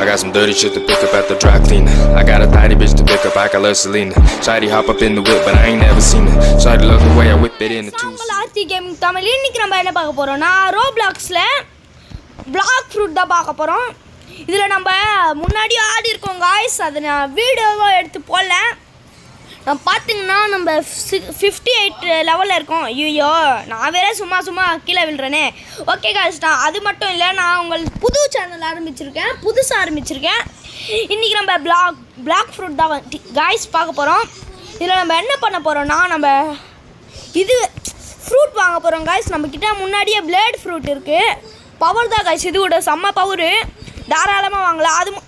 I got some dirty shit to pick up at the dry cleaner. I got a tidy bitch to pick up, I got love Selena. Shawty hop up in the whip, but I ain't never seen her. Shawty love the way I whip it in the two. Aarthi gaming Tamil இன்னைக்கு நம்ம என்ன பார்க்க போறோம்னா ரோப்ளாக்ஸ்ல black fruit தான் பார்க்க போறோம். இதில் நம்ம முன்னாடி ஆடி இருக்கோம் காய்ஸ், அதை நான் வீடியோவாக எடுத்து போடல. நம்ம பார்த்தீங்கன்னா நம்ம 58 லெவலில் இருக்கோம். ஐயோ நான் வேற சும்மா கீழே விழுறேனே. ஓகே காய்ஸ், நான் அது மட்டும் இல்லை, நான் உங்களுக்கு புது சேனல் புதுசாக ஆரம்பிச்சிருக்கேன். இன்றைக்கி நம்ம பிளாக் ஃப்ரூட் தான் காய்ஸ் பார்க்க போகிறோம். இதில் நம்ம என்ன பண்ண போகிறோம்னா நம்ம இது ஃப்ரூட் வாங்க போகிறோம் காய்ஸ். நம்மக்கிட்ட முன்னாடியே பிளேட் ஃப்ரூட் இருக்குது. பவர் தான் காய்ஸ், இது விட செம்ம பவரு, தாராளமாக வாங்கலாம்.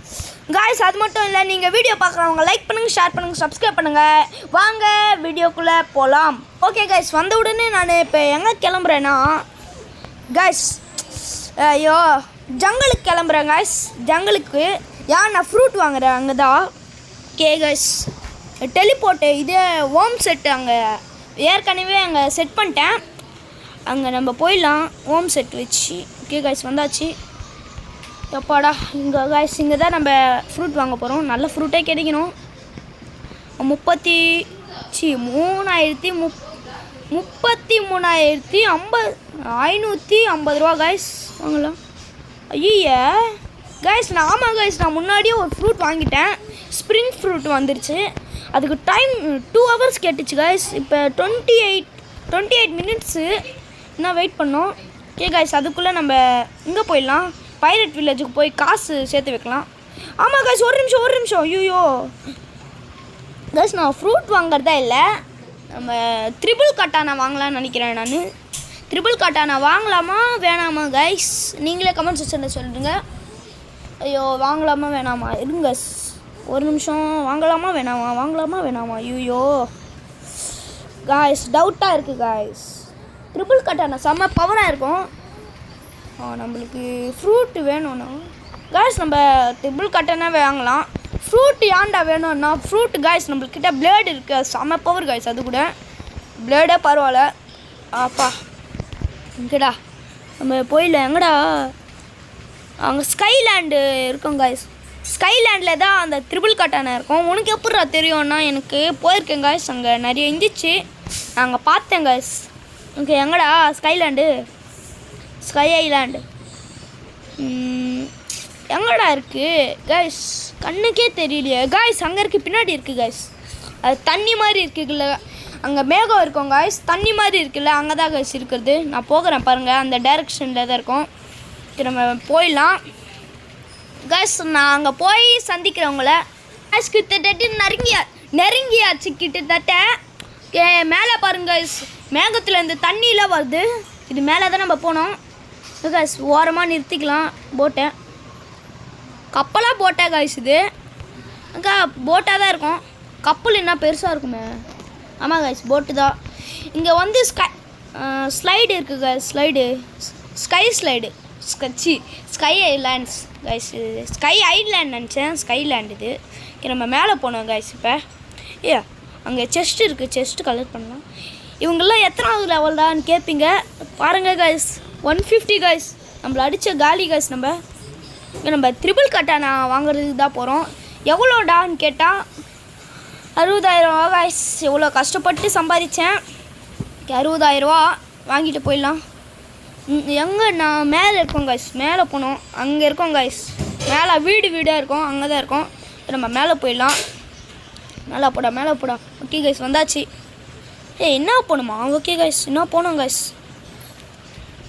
காய்ஸ் அது மட்டும் இல்லை, நீங்கள் வீடியோ பார்க்குறவங்க லைக் பண்ணுங்கள், ஷேர் பண்ணுங்கள், சப்ஸ்கிரைப் பண்ணுங்கள். வாங்க வீடியோக்குள்ளே போகலாம். ஓகே காய்ஸ், வந்த உடனே நான் இப்போ எங்கே கிளம்புறேன்னா காய்ஸ், ஐயோ ஜங்கலுக்கு கிளம்புறேன் காய்ஸ். ஜங்கலுக்கு நான் ஃப்ரூட் வாங்குறேன் அங்கே தான். ஓகே காய்ஸ், டெலிபோர்ட்டு இது ஹோம் செட்டு அங்கே ஏற்கனவே அங்கே செட் பண்ணிட்டேன். அங்கே நம்ம போயிடலாம் ஹோம் செட் வச்சு. ஓகே காய்ஸ், வந்தாச்சு. எப்பாடா இங்கே காய்ஸ், இங்கே தான் நம்ம ஃப்ரூட் வாங்க போகிறோம். நல்ல ஃப்ரூட்டே கிடைக்கணும். 33,550 ரூபா காய்ஸ் வாங்கலாம். ஐயா காய்ஸ், ஆமாம் காய்ஸ், நான் முன்னாடியே ஒரு ஃப்ரூட் வாங்கிட்டேன். ஸ்ப்ரிங் ஃப்ரூட் வந்துருச்சு. அதுக்கு டைம் 2 hours கேட்டுச்சு காய்ஸ். இப்போ 28 மினிட்ஸு இன்னும் வெயிட் பண்ணோம். ஓகே காய்ஸ், அதுக்குள்ளே நம்ம இங்கே போயிடலாம். பைரட் வில்லேஜுக்கு போய் காசு சேர்த்து வைக்கலாம். ஆமாம் காய்ஸ், ஒரு நிமிஷம். ஐயோ காய்ஸ், நான் ஃப்ரூட் வாங்குறதா இல்லை, நம்ம த்ரிபிள் கட்டானா வாங்கலாம்னு நினைக்கிறேன். நான் த்ரிபிள் கட்டானா வாங்கலாமா வேணாமா காய்ஸ், நீங்களே கமெண்ட் செக்ஷனில் சொல்லுங்க. ஐயோ வாங்கலாமா வேணாமா, இருங்க ஒரு நிமிஷம். வாங்கலாமா வேணாமா ஐயோ காய்ஸ், டவுட்டாக இருக்குது காய்ஸ். த்ரிபிள் கட்டானா செம்ம பவராக இருக்கும். நம்மளுக்கு ஃப்ரூட்டு வேணும்னா காய்ஸ் நம்ம ட்ரிபிள் கட்டனா வாங்கலாம். ஃப்ரூட் ஏன்டா வேணும்னா ஃப்ரூட் காய்ஸ் நம்மளுக்கிட்ட பிளேடு இருக்குது, செம்ம பவர் காய்ஸ். அது கூட பிளேடே பரவாயில்ல. அப்பா இங்கடா நம்ம போயிடல. எங்கடா அங்கே ஸ்கைலேண்டு இருக்கும் காய்ஸ். ஸ்கைலேண்டில் தான் அந்த ட்ரிபிள் கட்டானா இருக்கும். உனக்கு எப்படா தெரியும்னா எனக்கு போயிருக்கேன் காய்ஸ், அங்கே நிறைய இருந்துச்சு, நான் அங்கே பார்த்தேன் காய்ஸ். ஓகே எங்கடா ஸ்கை ஐலாண்டு எங்கடா இருக்குது கைஸ், கண்ணுக்கே தெரியலையே கைஸ். அங்கே இருக்குது, பின்னாடி இருக்குது கைஸ். அது தண்ணி மாதிரி இருக்குல்ல, அங்கே மேகம் இருக்கும் கைஸ், தண்ணி மாதிரி இருக்குல்ல, அங்கே தான் கைஸ் இருக்கிறது. நான் போகிறேன் பாருங்கள், அந்த டைரெக்ஷனில் தான் இருக்கும். நம்ம போயிடலாம் கைஸ். நான் அங்கே போய் சந்திக்கிறவங்கள கைஸ் கிட்டத்தட்ட நெருங்கியாச்சு கிட்டத்தட்ட. மேலே பாருங்க கைஸ், மேகத்தில் இந்த தண்ணியெலாம் வருது. இது மேலே தான் நம்ம போனோம் காய்ஸ். ஓரமாக நிறுத்திக்கலாம் போட்டை. கப்பலாக போட்டா காய்ஸ், இது அக்கா போட்டாக தான் இருக்கும். கப்பல் என்ன பெருசாக இருக்குமே. ஆமாம் காய்ஸ், போட்டு தான். இங்கே வந்து ஸ்லைடு இருக்குது guys, sky slide sky islands guys. Sky island நினச்சேன், ஸ்கைலேண்ட் இது. நம்ம மேலே போனோம் காய்ஸ். இப்போ அங்கே செஸ்ட் இருக்குது, செஸ்ட்டு கலெக்ட் பண்ணலாம். இவங்கெல்லாம் எத்தனாவது லெவல் தான்னு கேட்பீங்க. பாருங்கள் காய்ஸ், 150 காய்ஸ் நம்மளை அடித்த காலி காய்ஸ். நம்ம த்ரிபிள் கட்டானா வாங்குறதுக்கு தான் போகிறோம். எவ்வளோடான்னு கேட்டால் 60,000 ரூபா காய்ஸ். எவ்வளோ கஷ்டப்பட்டு சம்பாதிச்சேன். 60,000 ரூபா வாங்கிட்டு போயிடலாம். எங்கே நான் மேலே இருக்கோம் காய்ஸ், மேலே போனோம். அங்கே இருக்கோம் காய்ஸ், மேலே வீடாக இருக்கும், அங்கே தான் இருக்கோம். நம்ம மேலே போயிடலாம். மேலே போடா. ஓகே காய்ஸ், வந்தாச்சு. என்ன போகணுமா? ஓகே காய்ஸ், என்ன போனோம் காய்ஸ்,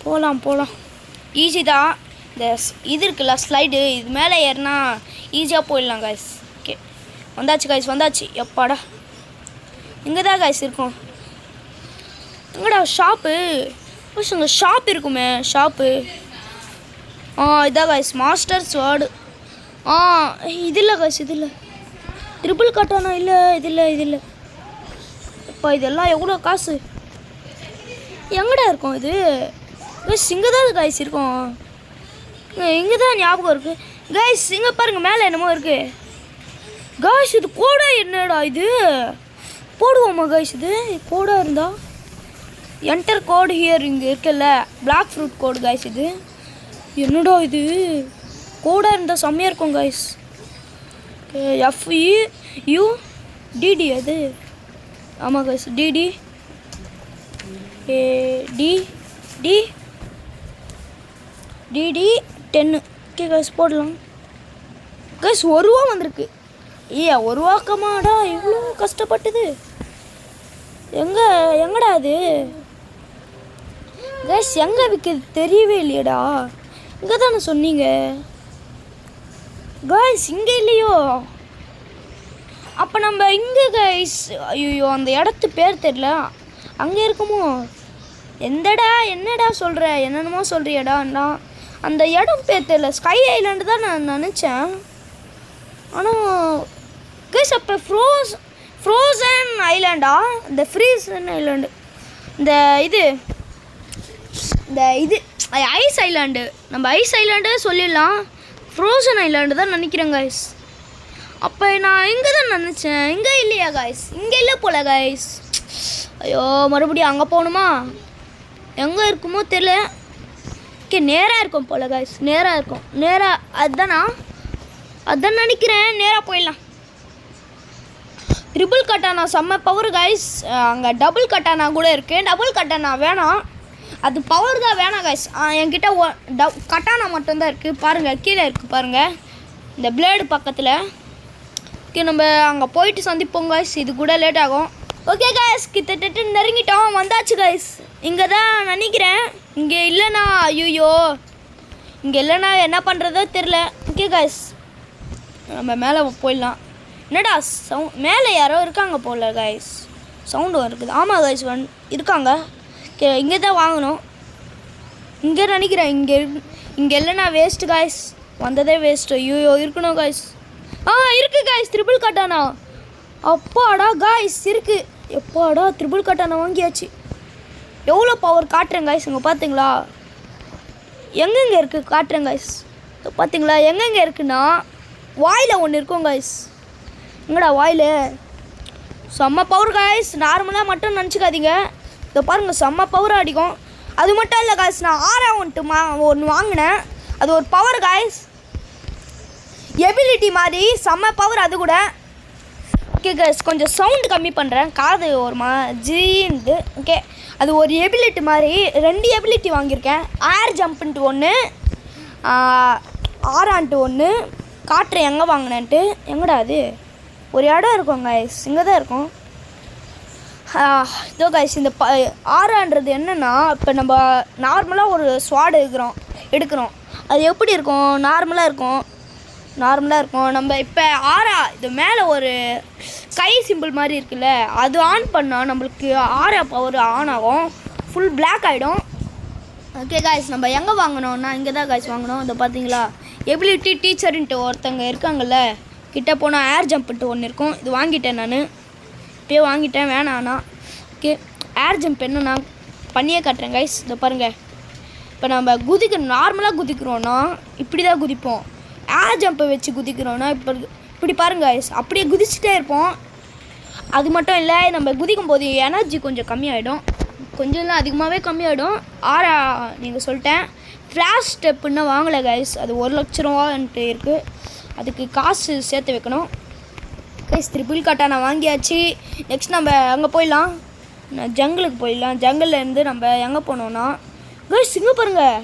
போகலாம். ஈஸி தான். இந்த இது இருக்குல்ல ஸ்லைடு, இது மேலே ஏறினா ஈஸியாக போயிடலாம் காய்ஸ். ஓகே வந்தாச்சு காய்ஸ், வந்தாச்சு. எப்பாடா இங்கே தான் காய்ஸ் இருக்கும். எங்கடா ஷாப்பு? அங்கே ஷாப் இருக்குமே, ஷாப்பு. இதான் காய்ஸ் மாஸ்டர்ஸ் வேர்டு. இது இல்லை காய்ஸ், இது இல்லை. ட்ரிபிள் கட்டானா இல்லை, இது இல்லை. இப்போ இதெல்லாம் எவ்வளோ காசு? எங்கடா இருக்கும் இது கைஸ்? இங்கே தான் காய்ஸ் இருக்கும். இங்கே தான் ஞாபகம் இருக்குது கைஸ். இங்கே பாருங்கள், மேலே என்னமோ இருக்குது காய்ஸ். இது கோடா? என்னடா இது? போடுவோமா காய்ஸ்? இது கோடாக இருந்தால் என்டர் கோடு ஹியர் இங்கே இருக்குல்ல, பிளாக் ஃப்ரூட் கோடு காய்ஸ். இது என்னடா இது? கூட இருந்தால் செம்மையாக இருக்கும் கைஸ். FUDD அது ஆமாம் guys. DD DD 10. Okay guys போடலாம் கைஸ். 1 ரூபா வந்திருக்கு. ஒரு ரூபாக்கமாடா இவ்வளோ கஷ்டப்பட்டது. எங்கடா அது கைஸ்? எங்கே விற்கிறது தெரியவே இல்லையடா. இங்கே தானே சொன்னீங்க கைஸ். இங்கே இல்லையோ? அப்போ நம்ம இங்கே கைஸ். ஐயோ அந்த இடத்து பேர் தெரியல. அங்கே இருக்குமோ? என்னடா சொல்கிற? என்னென்னமோ சொல்கிறியடா. நான் அந்த இடம் பேர் தெரியல. ஸ்கை ஐலாண்டு தான் நான் நினச்சேன். ஆனால் கைஸ் அப்போ ஃப்ரோசன் ஐலாண்டா? இந்த ஃப்ரீசன் ஐலாண்டு, இந்த ஐஸ் ஐலாண்டு. நம்ம ஐஸ் ஐலாண்டு சொல்லிடலாம். ஃப்ரோசன் ஐலாண்டு தான் நினைக்கிறேன் கைஸ். அப்போ நான் இங்கே தான் நினச்சேன். இங்கே இல்லையா கைஸ்? இங்கே இல்லை போல கைஸ். ஐயோ மறுபடியும் அங்கே போகணுமா? எங்கே இருக்குமோ தெரியல. ஓகே நேராக இருக்கும் போல கைஸ். நேராக இருக்கும். அதான் நினைக்கிறேன். நேராக போயிடலாம். ட்ரிபிள் கட்டானா செம்ம பவர் கைஸ். அங்கே டபுள் கட்டானா கூட இருக்குது. டபுள் கட்டானா வேணாம், அது பவர் தான் வேணாம் கைஸ். என்கிட்ட கட்டானா மட்டும்தான் இருக்குது. பாருங்கள் கீழே இருக்குது பாருங்கள், இந்த பிளேடு பக்கத்தில். ஓகே நம்ம அங்கே போயிட்டு சந்திப்போம் கைஸ். இது கூட லேட் ஆகும். ஓகே கைஸ் கிட்டத்தட்ட நெருங்கிட்டோம். வந்தாச்சு கைஸ். இங்கே தான் நினைக்கிறேன். இங்கே இல்லைண்ணா. ஐயோ இங்கே இல்லைண்ணா என்ன பண்ணுறதோ தெரில. ஓகே கைஸ் நம்ம மேலே போயிடலாம். என்னடா மேலே யாரோ இருக்காங்க போல கைஸ். சவுண்டு இருக்குது. ஆமாம் கைஸ் இருக்காங்க. இங்கே தான் வாங்கணும். இங்கே நினைக்கிறேன். இங்கே இல்லைண்ணா வேஸ்ட்டு கைஸ். வந்ததே வேஸ்ட்டு. ஐயோ இருக்கணும் கைஸ். இருக்குது கைஸ். ட்ரிபிள் கட்டானா. அப்பாடா கைஸ் இருக்குது. எப்பாடா ட்ரிபிள் கட்டானா வாங்கியாச்சு. எவ்வளோ பவர் காட்டுறேன் கைஸ். இங்கே பார்த்தீங்களா? எங்கெங்கே இருக்குது காட்டுறேன் கைஸ். பார்த்தீங்களா எங்கெங்கே இருக்குன்னா வாயில் ஒன்று இருக்கும் கைஸ். எங்கடா வாயில்? செம்ம பவர் கைஸ். நார்மலாக மட்டும் நினச்சிக்காதீங்க. இதை பாருங்கள் செம்ம பவர் அடிக்கும். அது மட்டும் இல்லை கைஸ், நான் ஒன்று வாங்கினேன். அது ஒரு பவர் கைஸ், எபிலிட்டி மாதிரி செம்ம பவர் அது கூட. ஓகே கைஸ் கொஞ்சம் சவுண்டு கம்மி பண்ணுறேன், காது ஒரு ஜின்னு. ஓகே அது ஒரு எபிலிட்டி மாதிரி 2 எபிலிட்டி வாங்கியிருக்கேன். ஏர் ஜம்ப்புன்ட்டு ஒன்று, ஆரான்ட்டு ஒன்று. காட்டுறேன் எங்கே வாங்கினேன்ட்டு. எங்கடா அது? ஒரு இடம் இருக்கும் கைஸ், இங்கே தான் இருக்கும். இதோ கைஸ் இந்த ஆரான்றது என்னென்னா, இப்போ நம்ம நார்மலாக ஒரு ஸ்வாடு எடுக்கிறோம். அது எப்படி இருக்கும்? நார்மலாக இருக்கும். நம்ம இப்போ இது மேலே ஒரு கை சிம்பிள் மாதிரி இருக்குல்ல, அது ஆன் பண்ணால் நம்மளுக்கு ஆரா பவர் ஆன் ஆகும். ஃபுல் பிளாக் ஆகிடும். ஓகே காய்ஸ் நம்ம எங்கே வாங்கினோன்னா இங்கே தான் காய்ஸ் வாங்கினோம். இதை பார்த்தீங்களா, எபிலிட்டி டீச்சருன்ட்டு ஒருத்தங்க இருக்காங்கல்ல, கிட்டே போனால் ஏர் ஜம்ப்ன்ட்டு ஒன்று இருக்கும். இது வாங்கிட்டேன் நான், இப்போயே வாங்கிட்டேன், வேணாண்ணா. ஓகே ஏர் ஜம்ப் என்ன நான் பண்ணியே காட்டுறேன் கைஸ். இதை பாருங்கள், இப்போ நம்ம நார்மலாக குதிக்கிறோன்னா இப்படி தான் குதிப்போம். ஏர் ஜம்பை வச்சு குதிக்கிறோன்னா இப்படி பாருங்க கைஸ், அப்படியே குதிச்சுட்டே இருப்போம். அது மட்டும் இல்லை, நம்ம குதிக்கும் போது எனர்ஜி கொஞ்சம் கம்மியாகிடும், கொஞ்சம் இல்லை அதிகமாகவே கம்மியாகிடும். நீங்கள் சொல்லிட்டேன். ஃப்ளாஷ் ஸ்டெப்புன்னு வாங்கலை கைஸ், அது 1 லட்ச ரூபான்ட்டு இருக்குது. அதுக்கு காசு சேர்த்து வைக்கணும் கைஸ். ட்ரிபிள் கட்டானா வாங்கியாச்சு. நெக்ஸ்ட் நம்ம அங்கே போயிடலாம், ஜங்கிளுக்கு போயிடலாம். ஜங்கிள்லேருந்து நம்ம எங்கே போனோன்னா கைஸ் இங்கே பாருங்கள்,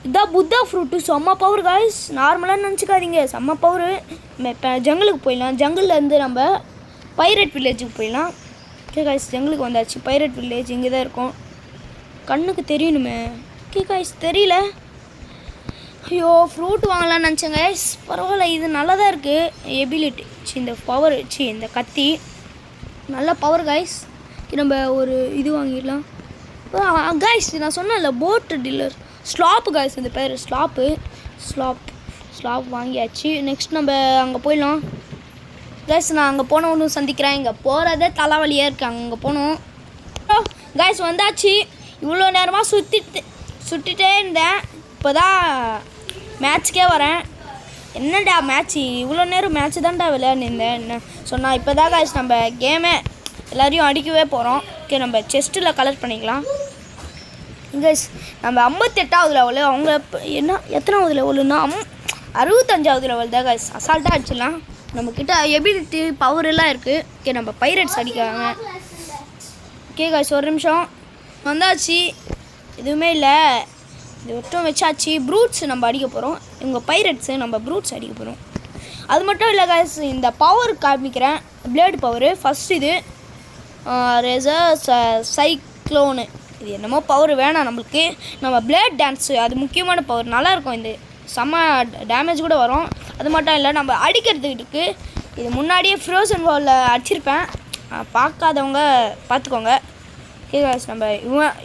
இதான் புத்தா ஃப்ரூட்டு. செம்ம பவர் கைஸ், நார்மலாக நினச்சிக்காதீங்க, செம்ம பவர். நம்ம இப்போ ஜங்கிளுக்கு போயிடலாம். ஜங்கிள்லேருந்து நம்ம பைரட் வில்லேஜுக்கு போயிடலாம். ஓகே கைஸ் ஜங்கிளுக்கு வந்தாச்சு. பைரட் வில்லேஜ் இங்கே தான் இருக்கும். கண்ணுக்கு தெரியணுமே. ஓகே கைஸ் தெரியல. ஐயோ ஃப்ரூட் வாங்கலாம்னு நினச்சேங்க கைஸ். பரவாயில்ல, இது நல்லா தான் இருக்குது. எபிலிட்டி இந்த பவர் இந்த கத்தி நல்ல பவர் கைஸ். நம்ம ஒரு இது வாங்கிடலாம் கைஸ். நான் சொன்னேன்ல போட்டு டீலர், ஸ்லாப்பு கைஸ், இந்த பேர் ஸ்லாப் வாங்கியாச்சு. நெக்ஸ்ட் நம்ம அங்கே போயிடலாம் கைஸ். நான் அங்கே போன ஒன்று சந்திக்கிறேன். இங்கே போகிறதே தலைவலியாக இருக்குது, அங்கே போகணும் கைஸ். வந்தாச்சு. இவ்வளோ நேரமாக சுற்றிட்டே இருந்தேன், இப்போ தான் மேட்ச்க்கே வரேன். என்னடா மேட்ச்சு, இவ்வளோ நேரம் மேட்ச்சு தான்டா விளையாடிருந்தேன் என்ன சொன்னால். இப்போ தான் கைஸ் நம்ம கேமே எல்லோரையும் அடிக்கவே போகிறோம். ஓகே நம்ம செஸ்ட்டில் கலெக்ட் பண்ணிக்கலாம் கைஸ். நம்ம 58வது லெவலு, அவங்க என்ன எத்தனாவது லெவலுன்னா 65வது லெவல் தான் கைஸ். அசால்ட்டாக அடிச்சிடலாம். நம்மக்கிட்ட எபிலிட்டி பவர் எல்லாம் இருக்குது. ஓகே நம்ம பைரட்ஸ் அடிக்கிறாங்க. ஓகே கைஸ் ஒரு நிமிஷம் வந்தாச்சு. எதுவுமே இல்லை, இது மட்டும் வச்சாச்சு. ப்ரூட்ஸ் நம்ம அடிக்க போகிறோம். இவங்க பைரட்ஸு, நம்ம ப்ரூட்ஸ் அடிக்க போகிறோம். அது மட்டும் இல்லை கைஸ், இந்த பவர் காமிக்கிறேன். பிளேடு பவரு ஃபஸ்ட் இது ரெசர் சைக்ளோனு. இது என்னமோ பவர் வேணாம் நம்மளுக்கு. நம்ம பிளேட் டான்ஸு அது முக்கியமான பவர், நல்லாயிருக்கும். இது செம்ம டேமேஜ் கூட வரும். அது மட்டும் இல்லை நம்ம அடிக்கிறதுக்கு இது முன்னாடியே ஃப்ரோசன் வாலில் அடிச்சிருப்பேன், பார்க்காதவங்க பார்த்துக்கோங்க. ஓகே காய்ஸ் நம்ம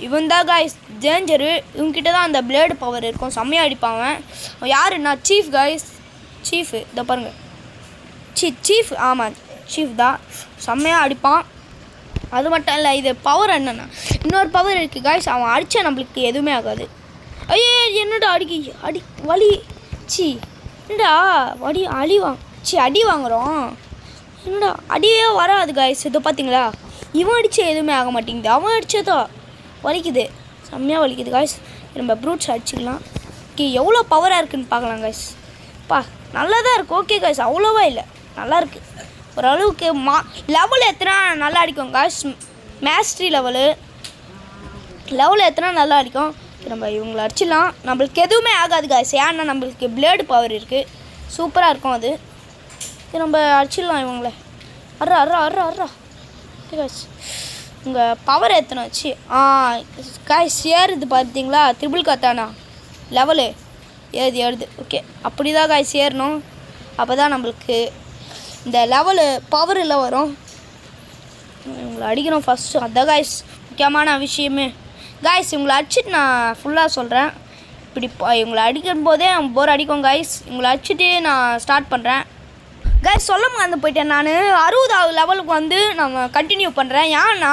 இவன் தான் காய்ஸ் டேஞ்சரு. இவங்ககிட்ட தான் அந்த பிளேடு பவர் இருக்கும், செம்மையாக அடிப்பாங்க. யாருன்னா சீஃப் காய்ஸ், சீஃபு இதை பாருங்கள். சீஃப் ஆமாம் சீஃப் தான், செம்மையாக அடிப்பான். அது மட்டும் இல்லை, இது பவர் என்னென்னா இன்னொரு பவர் இருக்குது காய்ஸ். அவன் அடித்தா நம்மளுக்கு எதுவுமே ஆகாது. ஐயே என்னடா அடி வலி என்னடா அடி வாங்குகிறோம். என்னடா அடியே வராது காய்ஸ். இதை பார்த்தீங்களா, இவன் அடித்தா எதுவுமே ஆக மாட்டேங்குது, அவன் அடித்ததா வலிக்குது, செம்மையாக வலிக்குது காய்ஸ். நம்ம ப்ரூட்ஸ் அடிச்சிக்கலாம். ஓகே எவ்வளோ பவராக இருக்குதுன்னு பார்க்கலாம் காய்ஸ். நல்லா தான் இருக்குது. ஓகே காய்ஸ் அவ்வளோவா இல்லை, நல்லாயிருக்கு ஓரளவுக்கு. லெவல் எத்தனை நல்லா அடிக்கும் காய்ஸ். மேஸ்ட்ரி லெவல் எத்தனை நல்லா அடிக்கும். நம்ம இவங்களை அடிச்சிடலாம், நம்மளுக்கு எதுவுமே ஆகாது காய்ஸ். ஏன்னா நம்மளுக்கு பிளேடு பவர் இருக்குது, சூப்பராக இருக்கும் அது. நம்ம அடிச்சிடலாம் இவங்கள. அர்ரா காய்ஸ். உங்கள் பவர் எத்தனை வச்சு காய்ஸ் ஏறுது பார்த்தீங்களா, ட்ரிபிள் கத்தானா லெவலு ஏறுது. ஓகே அப்படி தான் காய்ஸ் ஏறணும், அப்போ தான் நம்மளுக்கு இந்த லெவலு பவரில் வரும். இவங்களை அடிக்கணும் ஃபஸ்ட்டு, அதுதான் காய்ஸ் முக்கியமான விஷயமே காய்ஸ். இவங்களை அடிச்சுட்டு நான் ஃபுல்லாக சொல்கிறேன். இப்படி இவங்களை அடிக்கும் போதே போர் அடிக்கும் காய்ஸ். இவங்களை அடிச்சுட்டு நான் ஸ்டார்ட் பண்ணுறேன் காய்ஸ். சொல்ல மறந்து போயிட்டேன், நான் 60வது லெவலுக்கு வந்து நம்ம கண்டினியூ பண்ணுறேன். ஏன்னா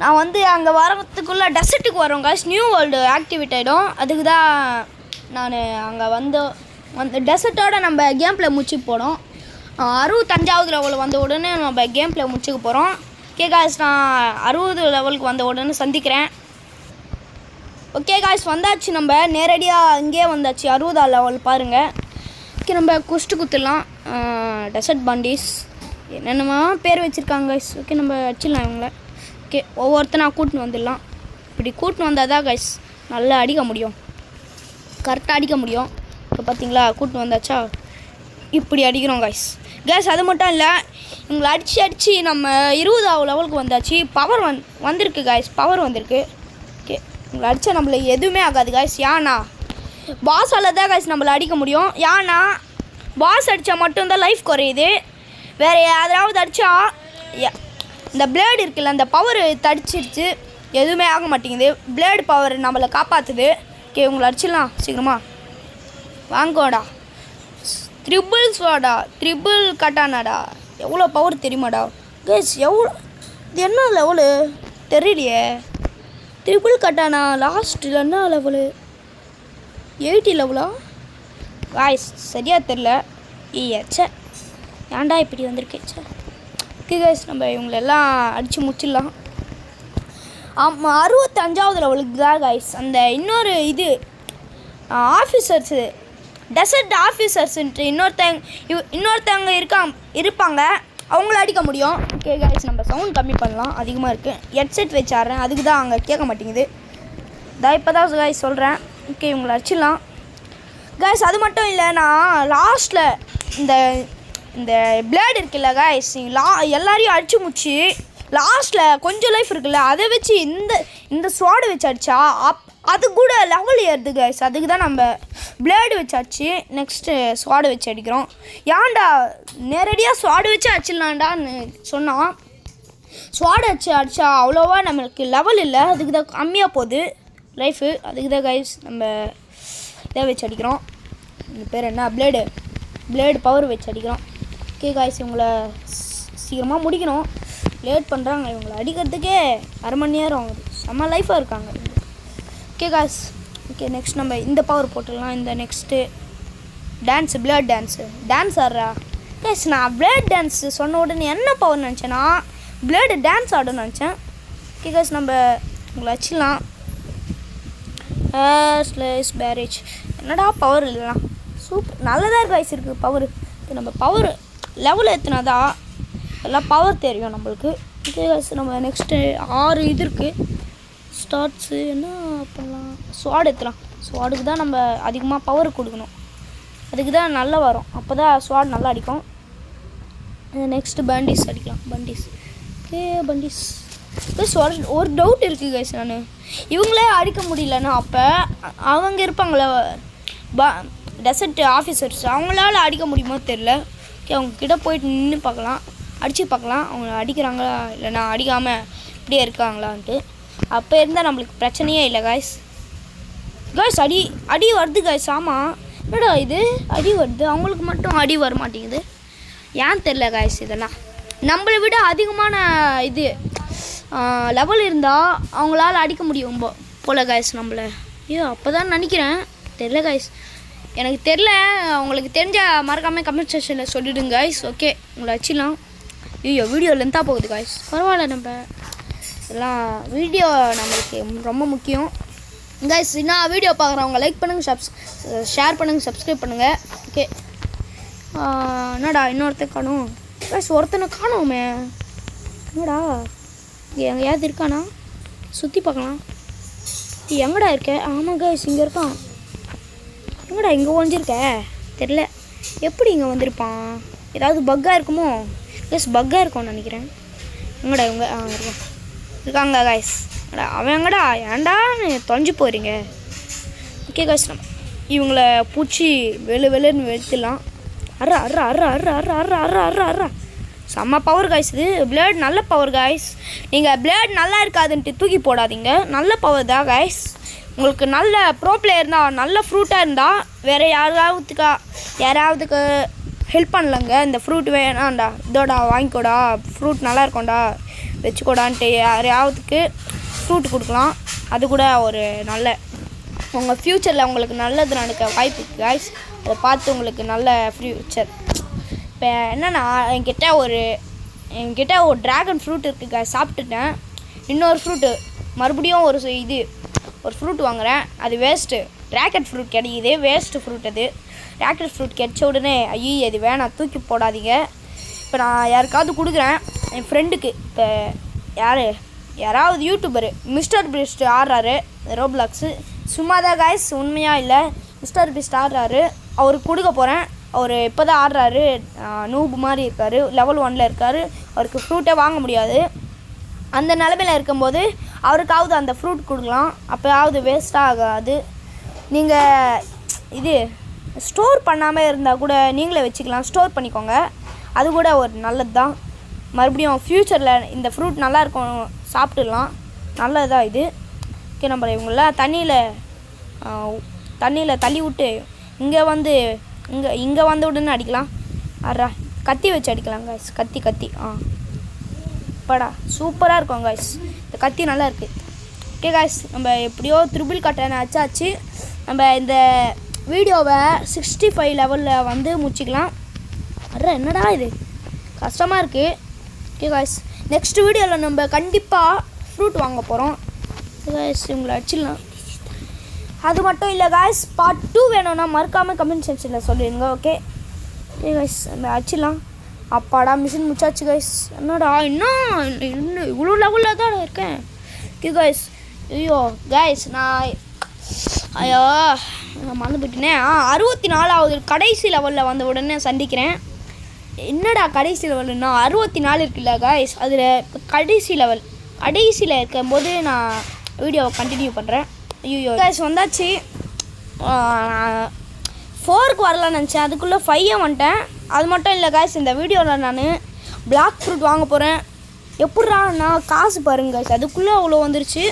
நான் வந்து அங்கே வரத்துக்குள்ளே டெசர்ட்டுக்கு வரோம் காய்ஸ். நியூ வேர்ல்டு ஆக்டிவேட் ஆகிடும், அதுக்கு தான் நான் அங்கே வந்து டெசர்ட்டோட நம்ம கேம் பிளே முடிச்சுக்க போகிறோம். 65வது லெவல் வந்த உடனே நம்ம கேம் பிளே முடிச்சுக்க போகிறோம். ஓகே காய்ஸ் நான் 60 லெவலுக்கு வந்த உடனே சந்திக்கிறேன். ஓகே காய்ஸ் வந்தாச்சு, நம்ம நேரடியாக இங்கே வந்தாச்சு 60வது லெவல் பாருங்கள். ஓகே நம்ம குத்துடலாம். டெசர்ட் பாண்டிஸ் என்னென்னமா பேர் வச்சுருக்காங்க காய்ஸ். ஓகே நம்ம அடிச்சிடலாம் இவங்கள. ஓகே ஒவ்வொருத்தனாக கூட்டின்னு வந்துடலாம். இப்படி கூட்டின்னு வந்தால் தான் காய்ஸ் நல்லா அடிக்க முடியும், கரெக்டாக அடிக்க முடியும். இப்போ பார்த்தீங்களா கூட்டின்னு வந்தாச்சா, இப்படி அடிக்கிறோம் காய்ஸ். அது மட்டும் இல்லை, இவங்களை அடித்து நம்ம 20வது லெவலுக்கு வந்தாச்சு. பவர் வந்திருக்கு காய்ஸ், பவர் வந்திருக்கு. ஓகே இவங்களை அடித்தா நம்மளை எதுவுமே ஆகாது காய்ஸ். ஏன்னா பாஸால் தான் காய்ஸ் நம்மளை அடிக்க முடியும். ஏன்னா பாஸ் அடித்தா மட்டும்தான் லைஃப் குறையுது. வேறு யாராவது அடித்தா இந்த பிளேடு இருக்குல்ல, அந்த பவர் தடிச்சிருச்சு, எதுவுமே ஆக மாட்டேங்குது. பிளேடு பவர் நம்மளை காப்பாற்றுது. ஓகே இவங்களை அடிச்சிடலாம் சீக்கிரமாக. வாங்கோடா ட்ரிபிள் கட்டானாடா, எவ்வளோ பவர் தெரியுமாடா கேஸ். எவ்வளோ இது என்ன லெவலு தெரியலையே. ட்ரிபிள் கட்டானா லாஸ்ட்டில் என்ன லெவலு 80 லெவலா காய்ஸ், சரியாக தெரில. ஏச்சே ஏன்டா இப்படி வந்திருக்கேச்சே. ஓகே காய்ஸ் நம்ம இவங்களெல்லாம் அடித்து முடிச்சிடலாம். 65வது லெவலுக்கு தான் காய்ஸ் அந்த இன்னொரு இது ஆஃபீஸர்ஸு டெசர்ட் ஆஃபீஸர்ஸுன்ட்டு இன்னொருத்தவங்க இருப்பாங்க, அவங்கள அடிக்க முடியும். ஓகே காய்ஸ் நம்ம சவுண்ட் கம்மி பண்ணலாம், அதிகமாக இருக்குது. ஹெட்செட் வச்சு ஆடுறேன், அதுக்கு தான் அங்கே கேட்க மாட்டேங்குது. இப்போ தான் காய்ஸ் சொல்கிறேன். ஓகே இவங்களை அடிச்சிடலாம் காய்ஸ். அது மட்டும் இல்லை, நான் லாஸ்ட்டில் இந்த பிளேடு இருக்குல்ல காய்ஸ், எல்லாரையும் அடித்து முடிச்சு லாஸ்ட்டில் கொஞ்சம் லைஃப் இருக்குல்ல, அதை வச்சு இந்த ஸ்வாடு வச்சு அடித்தா அது கூட லெவல் ஏறுது காய்ஸ். அதுக்கு தான் நம்ம பிளேடு வச்சு அடிச்சு நெக்ஸ்ட்டு ஸ்வாடு வச்சு அடிக்கிறோம். ஏன்டா நேரடியாக ஸ்வாடு வச்சு அடிச்சிடலான்டான்னு சொன்னான். ஸ்வாடு வச்சு அடித்தா அவ்வளோவா நம்மளுக்கு லெவல் இல்லை, அதுக்கு தான் கம்மியாக போகுது லைஃபு. அதுக்கு தான் காய்ஸ் நம்ம இதை வச்சு அடிக்கிறோம். இந்த பேர் என்ன பிளேடு பவர் வச்சு அடிக்கிறோம். ஓகே காய்ஸ் இவங்களை சீக்கிரமாக முடிக்கணும், லேட் பண்ணுறாங்க. இவங்களை அடிக்கிறதுக்கே அரை மணி நேரம் ஆகுது, செம்ம லைஃபாக இருக்காங்க. ஓகே காய்ஸ் ஓகே நெக்ஸ்ட் நம்ம இந்த பவர் போட்டுடலாம். இந்த நெக்ஸ்ட்டு பிளேட் டான்ஸ் ஆடுறா கேஸ். நான் பிளேட் டான்ஸ் சொன்ன உடனே என்ன பவர் நினச்சேன்னா பிளேடு டான்ஸ் ஆடணும்னு நினச்சேன். ஓகே காய்ஸ் நம்ம உங்களை வச்சிடலாம். ஸ்லேஸ் பேரேஜ் என்னடா பவர் இல்லைனா சூப்பர் நல்லதாக கைஸ் இருக்குது பவர். நம்ம பவர் லெவல் ஏற்றினாதான் எல்லாம் பவர் தெரியும் நம்மளுக்கு. ஓகே கைஸ் நம்ம நெக்ஸ்ட்டு 6 இது இருக்குது ஸ்டார்ட்ஸு. என்ன பண்ணலாம்? ஸ்வாட் ஏற்றலாம். ஸ்வாடுக்கு தான் நம்ம அதிகமாக பவர் கொடுக்கணும். அதுக்கு தான் நல்லா வரும். அப்போ தான் ஸ்வாட் நல்லா அடிக்கும். நெக்ஸ்ட்டு பண்டிஸ் அடிக்கலாம். பண்டிஸ். ஓகே பண்டிஸ். ஒரு டவுட் இருக்குது கைஸ். இவங்களே அடிக்க முடியலன்னா அப்போ அவங்க இருப்பாங்களே டெசர்ட் ஆஃபீஸர்ஸ், அவங்களால அடிக்க முடியுமோ தெரில. ஓகே அவங்கக்கிட்ட போயிட்டு நின்று பார்க்கலாம், அடித்து பார்க்கலாம் அவங்க அடிக்கிறாங்களா இல்லைனா அடிக்காமல் இப்படியே இருக்காங்களான்ட்டு. அப்போ இருந்தால் நம்மளுக்கு பிரச்சனையே இல்லை காய்ஸ். காய்ஸ் அடி வருது காய்ஸ். ஆமாம் என்னடா இது அடி வருது, அவங்களுக்கு மட்டும் அடி வர மாட்டேங்குது ஏன் தெரில காய்ஸ். இதெல்லாம் நம்மளை விட அதிகமான இது லெவல் இருந்தால் அவங்களால அடிக்க முடியும் போல காய்ஸ் நம்மளை. ஐயோ அப்போ தான் நினைக்கிறேன், தெரில காய்ஸ் எனக்கு தெரில. உங்களுக்கு தெரிஞ்ச மறக்காமல் கமெண்ட் செக்ஷனில் சொல்லிவிடுங்க காய்ஸ். ஓகே உங்களை வச்சிடலாம். ஐயோ வீடியோ லென்த்தாக போகுது காய்ஸ், பரவாயில்ல. நம்ம எல்லாம் வீடியோ நம்மளுக்கு ரொம்ப முக்கியம் காய்ஸ். இன்னும் வீடியோ பார்க்குறவங்க லைக் பண்ணுங்கள், ஷேர் பண்ணுங்கள், சப்ஸ்கிரைப் பண்ணுங்கள். ஓகே என்னடா இன்னொருத்தர் காணும் காய்ஸ், ஒருத்தனை காணோமே என்னடா எங்கேயாவது இருக்கானா? சுற்றி பார்க்கலாம். எங்கடா இருக்க? ஆமாம் காய்ஸ் இங்கே இருக்கான். எங்கடா இங்கே ஒழிஞ்சிருக்க தெரில. எப்படி இங்கே வந்திருப்பான்? ஏதாவது பக்காக இருக்குமோ? எஸ் பக்காக இருக்கும்னு நினைக்கிறேன். எங்கடா இவங்க இருக்காங்க காய்ஸ். அவன் எங்கடா ஏன்டா தொலைஞ்சு போகிறீங்க? ஓகே காய்ஸ் நம்ம இவங்கள பூச்சி வெளுன்னு வெளுத்துலாம். அர்றா அர்றா அர்றா அர்றா அர்றா அர்றா அர்றா அர்றா அர்றா செம்ம பவர் காய்ஸ். இது பிளேட் நல்ல பவர் காய்ஸ். நீங்கள் பிளேட் நல்லா இருக்காதுன்ட்டு தூக்கி போடாதீங்க, நல்ல பவர் தான் காய்ஸ். உங்களுக்கு நல்ல ப்ரோ பிளேயர் இருந்தால், நல்ல ஃப்ரூட்டாக இருந்தால் வேறு யாராவதுக்கு ஹெல்ப் பண்ணலங்க. இந்த ஃப்ரூட் வேணாண்டா, இதோடா வாங்கிக்கோடா, ஃப்ரூட் நல்லா இருக்கும்டா வச்சுக்கோடான்ட்டு யாரையாவதுக்கு ஃப்ரூட் கொடுக்கலாம். அது கூட ஒரு நல்ல உங்கள் ஃப்யூச்சரில் உங்களுக்கு நல்லது நடக்க வாய்ப்பு இருக்குது காய்ஸ். அதை பார்த்து உங்களுக்கு நல்ல ஃப்யூச்சர். இப்போ என்னென்னா என்கிட்ட ஒரு ட்ராகன் ஃப்ரூட் இருக்குது காய்ஸ், சாப்பிட்டுட்டேன். இன்னொரு ஃப்ரூட்டு மறுபடியும் ஒரு ஃப்ரூட் வாங்குகிறேன், அது வேஸ்ட்டு. ட்ராகன் ஃப்ரூட் கிடைக்குது, வேஸ்ட்டு ஃப்ரூட் அது. ட்ராகன் ஃப்ரூட் கிடைச்ச உடனே ஐயோ அது வேணாம் தூக்கி போடாதீங்க. இப்போ நான் யாருக்காவது கொடுக்குறேன், என் ஃப்ரெண்டுக்கு. இப்போ யாராவது யூடியூபரு மிஸ்டர் பிஸ்ட் ஆடுறாரு ரோப்ளாக்ஸு, சும்மா தான் காய்ஸ் உண்மையாக இல்லை. மிஸ்டர் பிஸ்ட் ஆடுறாரு, அவருக்கு கொடுக்க போகிறேன். அவர் இப்போ தான் ஆடுறாரு, நூபு மாதிரி இருக்கார், லெவல் 1 இருக்கார். அவருக்கு ஃப்ரூட்டே வாங்க முடியாது. அந்த நிலமையில் இருக்கும்போது அவருக்காவது அந்த ஃப்ரூட் கொடுக்கலாம், அப்போயாவது வேஸ்ட்டாக ஆகாது. நீங்கள் இது ஸ்டோர் பண்ணாமல் இருந்தால் கூட நீங்களே வச்சுக்கலாம், ஸ்டோர் பண்ணிக்கோங்க. அது கூட ஒரு நல்லது தான். மறுபடியும் ஃப்யூச்சரில் இந்த ஃப்ரூட் நல்லாயிருக்கும், சாப்பிட்டுடலாம், நல்லது தான் இது. ஓகே நம்ம இவங்களாம் தண்ணியில் தள்ளி விட்டு இங்கே வந்து உடனே அடிக்கலாம். கத்தி வச்சு அடிக்கலாம் காய்ஸ். கத்தி படா சூப்பராக இருக்கும் காய்ஸ். இந்த கத்தி நல்லா இருக்குது. ஓகே காய்ஸ் நம்ம எப்படியோ த்ரிபிள் கட்டனை ஆச்சு. நம்ம இந்த வீடியோவை 65 லெவலில் வந்து முடிச்சிக்கலாம். என்னடா இது கஷ்டமாக இருக்குது. ஓகே காய்ஸ் நெக்ஸ்ட் வீடியோவில் நம்ம கண்டிப்பாக ஃப்ரூட் வாங்க போகிறோம் காய்ஸ். இவங்களை அடிச்சிடலாம். அது மட்டும் இல்லை காய்ஸ், பார்ட் 2 வேணும்னா மறக்காமல் கமெண்ட் செக்ஷனில் சொல்லிடுங்க. ஓகே காய்ஸ் நம்ம அடிச்சிடலாம். அப்பாடா மிஷின் முடிச்சாச்சு காய்ஸ். என்னடா இன்னும் இவ்வளோ லெவலில் தான் இருக்கேன். ஓகே காய்ஸ் ஐயோ காய்ஸ் நான் மறந்து போயிட்டேனே. 64வது கடைசி லெவலில் வந்த உடனே சந்திக்கிறேன். என்னடா கடைசி லெவலுன்னா 64 இருக்குல்ல காய்ஸ், அதில் கடைசியில் இருக்கும்போது நான் வீடியோவை கண்டினியூ பண்ணுறேன். ஐயோ காய்ஸ் வந்தாச்சு. 4க்கு வரலான்னு நினச்சேன், அதுக்குள்ளே 5 வந்துட்டேன். அது மட்டும் இல்லை காய்ஸ், இந்த வீடியோவில் நான் பிளாக் ஃப்ரூட் வாங்க போகிறேன். எப்பட்றா நான் காசு பாருங்க காய்ஸ், அதுக்குள்ளே அவ்வளோ வந்துருச்சு.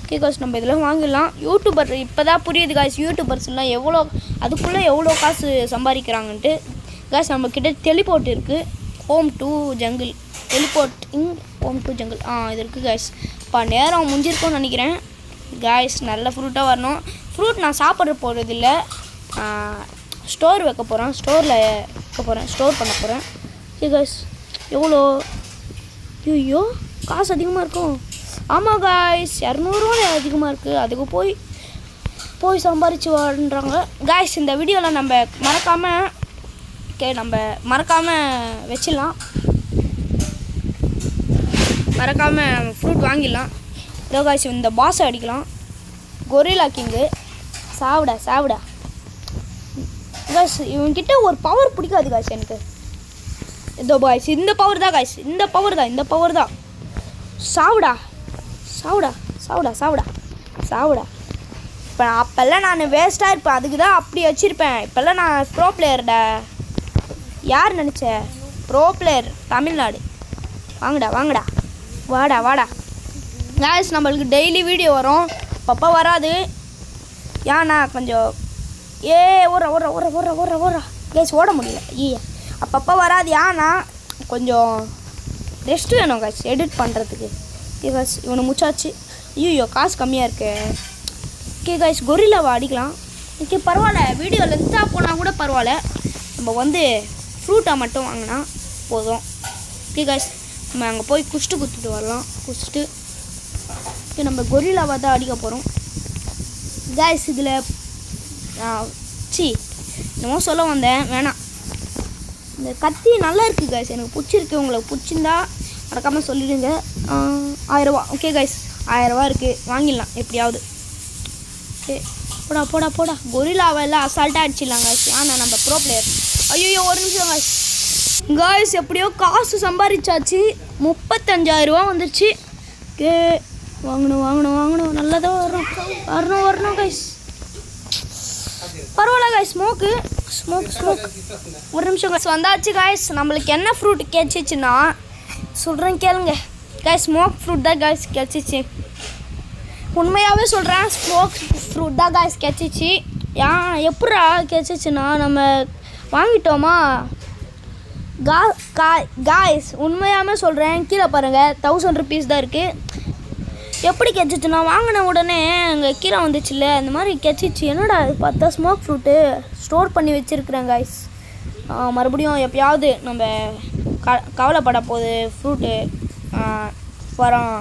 ஓகே காய்ஸ் நம்ம இதெல்லாம் வாங்கிடலாம். யூடியூபர் இப்போ தான் புரியுது காய்ஸ், யூடியூபர்ஸ்லாம் அதுக்குள்ளே எவ்வளோ காசு சம்பாதிக்கிறாங்கன்ட்டு. காய்ஸ் நம்மக்கிட்ட டெலிபோர்ட் இருக்குது, home to jungle. Home to jungle இது இருக்குது காய்ஸ். இப்போ நேரம் முடிஞ்சிருக்கோன்னு நினைக்கிறேன் காய்ஸ். நல்ல ஃப்ரூட்டாக வரணும். ஃப்ரூட் நான் சாப்பிட்ற போகிறதில்ல, ஸ்டோர் வைக்க போகிறேன், ஸ்டோர் பண்ண போகிறேன். ஓகே காய்ஸ் எவ்வளோ ஐயோ காசு அதிகமாக இருக்கும். ஆமாம் காய்ஸ் 200 ரூபா அதிகமாக இருக்குது. அதுக்கு போய் போய் சம்பாரித்து வாழ்றாங்க காய்ஸ். இந்த வீடியோவில் நம்ம மறக்காமல் வச்சிடலாம், மறக்காமல் ஃப்ரூட் வாங்கிடலாம். இதோ காய்ஸ் இந்த பாஸை அடிக்கலாம், கொரில்லா கிங்கு. சாவிடா காய்ஸ். இவன்கிட்ட ஒரு பவர் பிடிக்காது காய்ஸ் எனக்கு. இதோ காய்ஸ் இந்த பவர் தான் காய்ஸ், இந்த பவர் தான். சாவிடா. இப்போ அப்போல்லாம் நான் வேஸ்ட்டாக இருப்பேன், அதுக்கு தான் அப்படி வச்சுருப்பேன். இப்போல்லாம் நான் ப்ரோ பிளேயர்டா. யார் நினச்சேன்? Bro player Tamil Nadu. வாங்கடா வாடா காய்ஸ். நம்மளுக்கு டெய்லி வீடியோ வரும், அப்பப்போ வராது. ஏன்னா கொஞ்சம் ஓடுற கேஸ் ஓட முடியல. அப்பப்போ வராது, ஏன்னா கொஞ்சம் ரெஸ்ட் வேணும் காய்ஸ் எடிட் பண்ணுறதுக்கு. ஓகே காய்ஸ், இவனை முச்சாச்சு. ஐயோ காசு கம்மியாக இருக்கு. ஓகே காய்ஸ், கொரில்லாவை அடிக்கலாம். ஓகே பரவாயில்ல, வீடியோ லென்த்தாக போனால் கூட பரவாயில்ல, நம்ம ஃப்ரூட்டை மட்டும் வாங்கினா போதும். ஓகே காய்ஸ், நம்ம அங்கே போய் குடிச்சிட்டு வரலாம். குடிச்சிட்டு ஓகே நம்ம கொரில்லாவை தான் அடிக்க போகிறோம் காய்ஸ். இதில் என்னமோ சொல்ல வந்தேன், வேணாம். இந்த கத்தி நல்லா இருக்குது காய்ஸ், எனக்கு பிடிச்சிருக்கு. உங்களுக்கு பிடிச்சிருந்தா மறக்காமல் சொல்லிடுங்க. 1000 ரூபா. ஓகே காய்ஸ், 1000 ரூபா இருக்குது, வாங்கிடலாம் எப்படியாவது. ஓகே போடா கொரில்லாவை எல்லாம் அசால்ட்டாக அடிச்சிடலாம் காய்ஸ். ஆனால் நம்ம ப்ரோ பிளேயர். ஐயோ ஒரு நிமிஷம் காய்ஸ். காய்ஸ் எப்படியோ காசு சம்பாதிச்சாச்சு, 35,000 ரூபா வந்துருச்சு. ஓகே வாங்கணும் நல்லா தான் வரணும் காய்ஸ். பரவாயில்ல காய்ஸ். ஸ்மோக் ஒரு நிமிஷம் காய்ஸ். வந்தாச்சு காய்ஸ். நம்மளுக்கு என்ன ஃப்ரூட் கிடச்சிச்சின்னா சொல்கிறேன் கேளுங்க காய்ஸ். ஸ்மோக் ஃப்ரூட் தான் காய்ஸ் கிடச்சிச்சு. உண்மையாகவே சொல்கிறேன், ஸ்மோக் ஃப்ரூட் தான் காய்ஸ் கிடச்சிச்சு. எப்படா கிடச்சிச்சின்னா நம்ம வாங்கிட்டோமா காய்ஸ். உண்மையாகவே சொல்கிறேன், கீழே பாருங்கள் 1000 ருபீஸ் தான் இருக்குது. எப்படி கிடச்சிச்சுன்னா வாங்கின உடனே அங்கே கீழே வந்துச்சுல்ல, அந்த மாதிரி கிடச்சிச்சு. என்னடா பார்த்தா ஸ்மோக் ஃப்ரூட்டு ஸ்டோர் பண்ணி வச்சுருக்குறேன் காய்ஸ். மறுபடியும் எப்பயாவது நம்ம கவலைப்பட போகுது ஃப்ரூட்டு வரோம்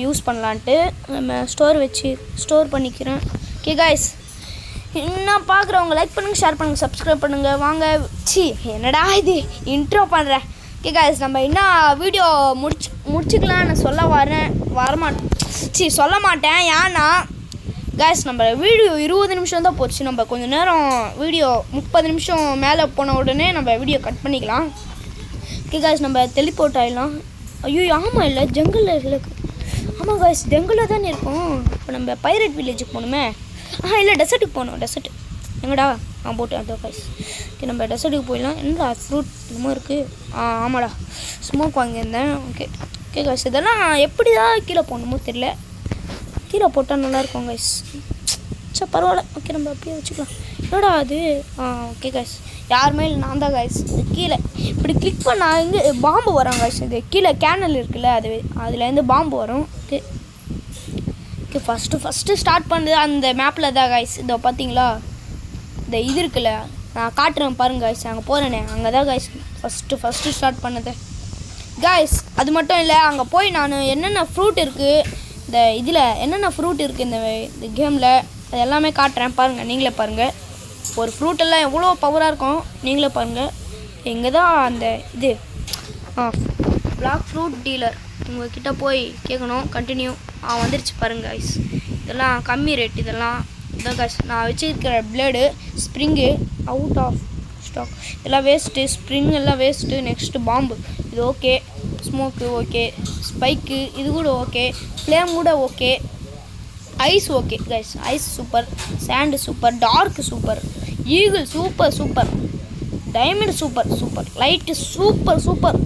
யூஸ் பண்ணலான்ட்டு நம்ம ஸ்டோர் பண்ணிக்கிறேன். ஓகே காய்ஸ், இன்னும் பார்க்குறவங்க லைக் பண்ணுங்கள், ஷேர் பண்ணுங்கள், சப்ஸ்கிரைப் பண்ணுங்கள். வாங்க என்னடா இது இன்ட்ரோ பண்ணுறேன். ஓகே காய்ஸ், நம்ம இன்னும் வீடியோ முடிச்சுக்கலான்னு சொல்ல மாட்டேன். ஏன்னா காய்ஸ் நம்ம வீடியோ 20 நிமிஷம் தான் போச்சு. நம்ம கொஞ்சம் நேரம் வீடியோ 30 நிமிஷம் மேலே போன உடனே நம்ம வீடியோ கட் பண்ணிக்கலாம். ஓகே காய்ஸ், நம்ம டெலிபோர்ட் ஆகிடலாம். ஐயோ ஆமாம், இல்லை ஜங்கிளில் இல்லை. ஆமாம் காய்ஸ், ஜங்கிளில் தானே இருக்கும். இப்போ நம்ம பைரட் வில்லேஜுக்கு போகணுமே. இல்லை டெசர்ட்டுக்கு போகணும். டெசர்ட் எங்கடா? போட்டு அதோ காய்ஸ். ஓகே நம்ம டெசர்ட்டுக்கு போயிடலாம். என்னடா ஃப்ரூட் என்னமோ இருக்குது. ஆமாடா, ஸ்மோக் வாங்கியிருந்தேன். ஓகே காய்ஸ், இதெல்லாம் எப்படி தான் கீழே போகணுமோ தெரியல. கீழே போட்டால் நல்லாயிருக்கும் காய்ஸ். சரி பரவாயில்ல. ஓகே நம்ம அப்படியே வச்சுக்கலாம். என்னடா அது? ஓகே காய்ஸ், யாருமே இல்லை, நான் தான் காய்ஸ். கீழே இப்படி கிளிக் பண்ணால் இங்கே பாம்பு வரும் காய்ஸ். இது கீழே கேனல் இருக்குல்ல, அதுலேருந்து பாம்பு வரும். ஓகே ஃபஸ்ட்டு ஸ்டார்ட் பண்ணுறது அந்த மேப்பில் தான் காய்ஸ். இதோ பார்த்தீங்களா, இந்த இது இருக்குல்ல, நான் காட்டுறேன் பாருங்க காய்ஸ். அங்கே போகிறேனே, அங்கே தான் காய்ஸ் ஃபஸ்ட்டு ஸ்டார்ட் பண்ணது காய்ஸ். அது மட்டும் இல்லை, அங்கே போய் நான் என்னென்ன ஃப்ரூட் இருக்குது, இந்த இதில் என்னென்ன ஃப்ரூட் இருக்குது இந்த கேமில், அது எல்லாமே காட்டுறேன் பாருங்கள். நீங்களே பாருங்கள், ஒரு ஃப்ரூட்டெல்லாம் எவ்வளோ பவராக இருக்கும் நீங்களே பாருங்கள். இங்கே தான் அந்த இது பிளாக் ஃப்ரூட் டீலர், உங்கள்கிட்ட போய் கேட்கணும். கண்டினியூ வந்துருச்சு பாருங்கள் காய்ஸ். இதெல்லாம் கம்மி ரேட். இதெல்லாம் இதான் காய்ஸ் நான் வச்சுருக்கிற blade. Spring out of stock, இதெல்லாம் வேஸ்ட்டு. ஸ்ப்ரிங் எல்லாம் வேஸ்ட்டு. நெக்ஸ்ட்டு பாம்பு, இது ஓகே. Smoke okay. ஸ்பைக்கு இது கூட ஓகே. ஃப்ளேம் கூட okay. Ice okay guys, ice super. Sand super. Dark super. Eagle super. Diamond super. Light super.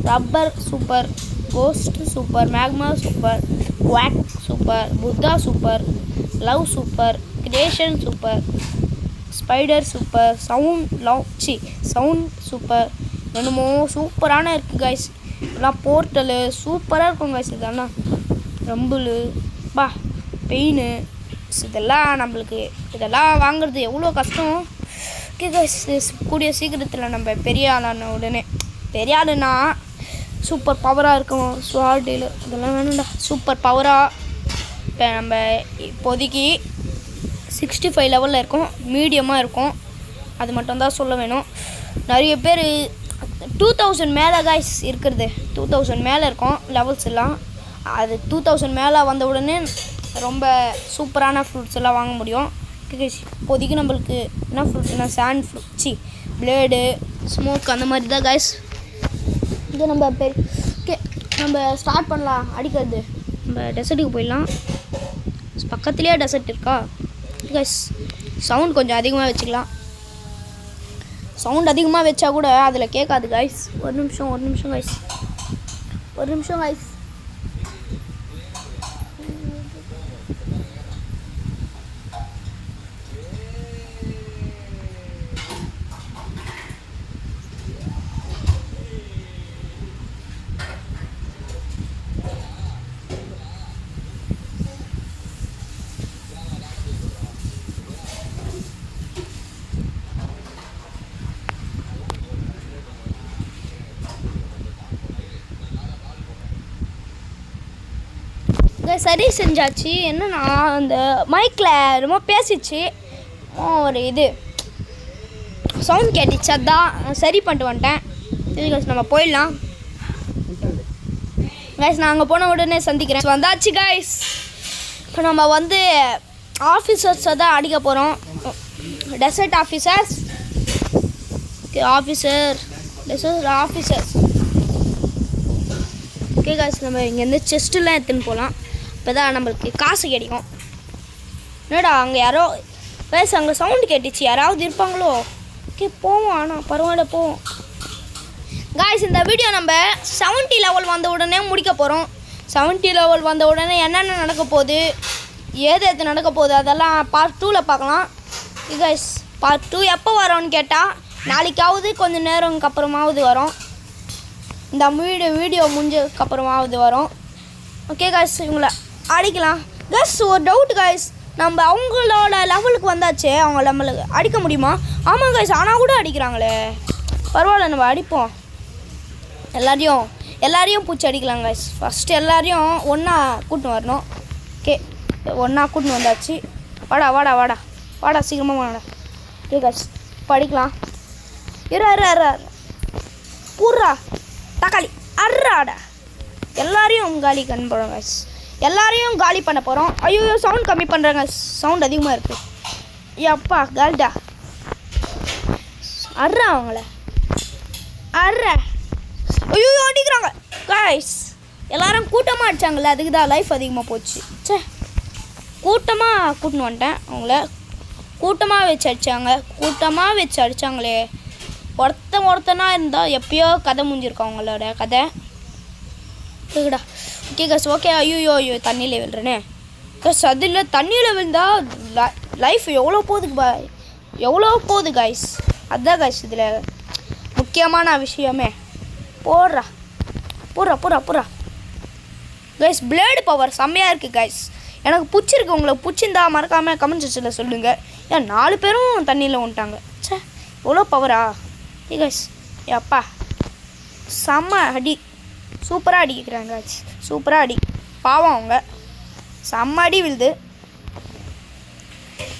Rubber super. Ghost super. Magma super. குவாக் super. Buddha super. Love super. Creation super. Spider super. Sound super. என்னமோ சூப்பரான இருக்குது guys. இதெல்லாம் portal சூப்பராக இருக்கும் guys. இதெல்லாம் ரம்பிளு pain, இதெல்லாம் நம்மளுக்கு இதெல்லாம் வாங்குறது எவ்வளோ கஷ்டம். ஓகே கைஸ், கூடிய சீக்கிரத்தில் நம்ம பெரிய ஆளான உடனே, பெரிய ஆளுனா சூப்பர் பவராக இருக்கும். ஸ்வார்டில் இதெல்லாம் வேணும்டா சூப்பர் பவராக. இப்போ நம்ம இப்போதைக்கு 65 லெவலில் இருக்கும், மீடியமாக இருக்கும். அது மட்டும்தான் சொல்ல வேணும். நிறைய பேர் 2000 மேலே காய்ஸ் இருக்கிறது, 2000 மேலே இருக்கும் லெவல்ஸ் எல்லாம். அது 2000 மேலே வந்த உடனே ரொம்ப சூப்பரான ஃப்ரூட்ஸ் எல்லாம் வாங்க முடியும். இப்போதைக்கு நம்மளுக்கு என்ன ஃப்ரூட்ஸ்னா சாண்ட் ஃப்ரூட், பிளேடு, ஸ்மோக் அந்த மாதிரி தான் காய்ஸ். இது நம்ம ஓகே, நம்ம ஸ்டார்ட் பண்ணலாம் அடிக்கிறது. நம்ம டெசர்ட்டுக்கு போயிடலாம். பக்கத்துலேயே டெசர்ட் இருக்கா காய்ஸ். சவுண்ட் கொஞ்சம் அதிகமாக வச்சுக்கலாம். சவுண்ட் அதிகமாக வச்சா கூட அதில் கேட்காது காய்ஸ். ஒரு நிமிஷம் காய்ஸ். சரி செஞ்சாச்சு. என்னன்னா அந்த மைக்கில் ரொம்ப பேசிச்சு, ஒரு இது சவுண்ட் கேட்டுச்சு, அதான் சரி பண்ணிட்டு வந்துட்டேன். சரி காய்ஸ், நம்ம போயிடலாம் காய்ஸ். நான் அங்கே போன உடனே சந்திக்கிறேன். வந்தாச்சு காய்ஸ். இப்போ நம்ம வந்து ஆஃபீஸர்ஸை தான் அடிக்க போகிறோம். Dessert officers. ஓகே காய்ஸ், நம்ம இங்கேருந்து செஸ்ட்டெலாம் எடுத்துன்னு போகலாம். இப்போ தான் நம்மளுக்கு காசு கிடைக்கும். என்னடா அங்கே யாரோ அங்கே சவுண்டு கேட்டுச்சு, யாராவது இருப்பாங்களோ? ஓகே போவோம், ஆனால் பரவாயில்ல போவோம் காய்ஸ். இந்த வீடியோ நம்ம 70 லெவல் வந்த உடனே முடிக்க போகிறோம். 70 லெவல் வந்த உடனே என்னென்ன நடக்க போகுது, எது நடக்க போகுது, அதெல்லாம் பார்ட் 2ல் பார்க்கலாம் காய்ஸ். பார்ட் 2 எப்போ வரோன்னு கேட்டால் நாளைக்காவது கொஞ்சம் நேரம்க்கு அப்புறமாவது வரும். இந்த வீடியோ முடிஞ்சதுக்கப்புறமாவது வரும். ஓகே காய்ஸ், இவங்கள அடிக்கலாம் காய்ஸ். ஒரு டவுட் காய்ஸ், நம்ம அவங்களோட லெவலுக்கு வந்தாச்சு, அவங்க நம்மளுக்கு அடிக்க முடியுமா? ஆமாம் காய்ஸ், ஆனால் கூட அடிக்கிறாங்களே. பரவாயில்ல, நம்ம அடிப்போம். எல்லாரையும் பூச்சி அடிக்கலாம் காய்ஸ். ஃபஸ்ட்டு எல்லாரையும் ஒன்றா கூட்டின்னு வரணும். ஓகே, ஒன்றா கூட்டின்னு வந்தாச்சு. வாடா சீக்கிரமாக வாடா. ஓகே காய்ஸ், படிக்கலாம். பூரா தக்காளி அர்றாடா. எல்லாரையும் காலி பண்ண போகிறோம் காய்ஸ். எல்லாரையும் காலி பண்ண போகிறோம். ஐயோ சவுண்ட் கம்மி பண்ணுறாங்க, சவுண்ட் அதிகமாக இருக்குது. அப்பா கால்டா அர்றா அவங்கள ஐயோ அடிக்கிறாங்க காய்ஸ். எல்லாரும் கூட்டமாக அடித்தாங்கல்ல, அதுக்கு தான் லைஃப் அதிகமாக போச்சு. கூட்டமாக கூட்டின்னு வந்துட்டேன். அவங்கள கூட்டமாக வச்சு அடித்தாங்களே. ஒருத்தனா இருந்தால் எப்பயோ கதை முடிஞ்சிருக்கோம் அவங்களோட கதை. கேக்குடா. Okay guys, okay. ஐயோ தண்ணியில் விழுறேனே காய்ஸ். அதில் தண்ணியில் விழுந்தால் லைஃப் எவ்வளோ போகுது காய்ஸ். அதுதான் காய்ஸ் இதில் முக்கியமான விஷயமே. போடுறா காய்ஸ். பிளேடு பவர் செம்மையாக இருக்குது காய்ஸ். எனக்கு பிடிச்சிருக்கு. உங்களுக்கு பிடிச்சிருந்தா மறக்காமல் கமெண்ட் செக்ஷனில் சொல்லுங்கள். ஏன் 4 பேரும் தண்ணியில் வந்துட்டாங்க. எவ்வளோ பவரா காய்ஸ். அப்பா செம்ம அடி, சூப்பராக அடிக்கிறாங்க காய்ஸ். சூப்பராக அடி. பாவம் அவங்க செம்ம அடி விழுது.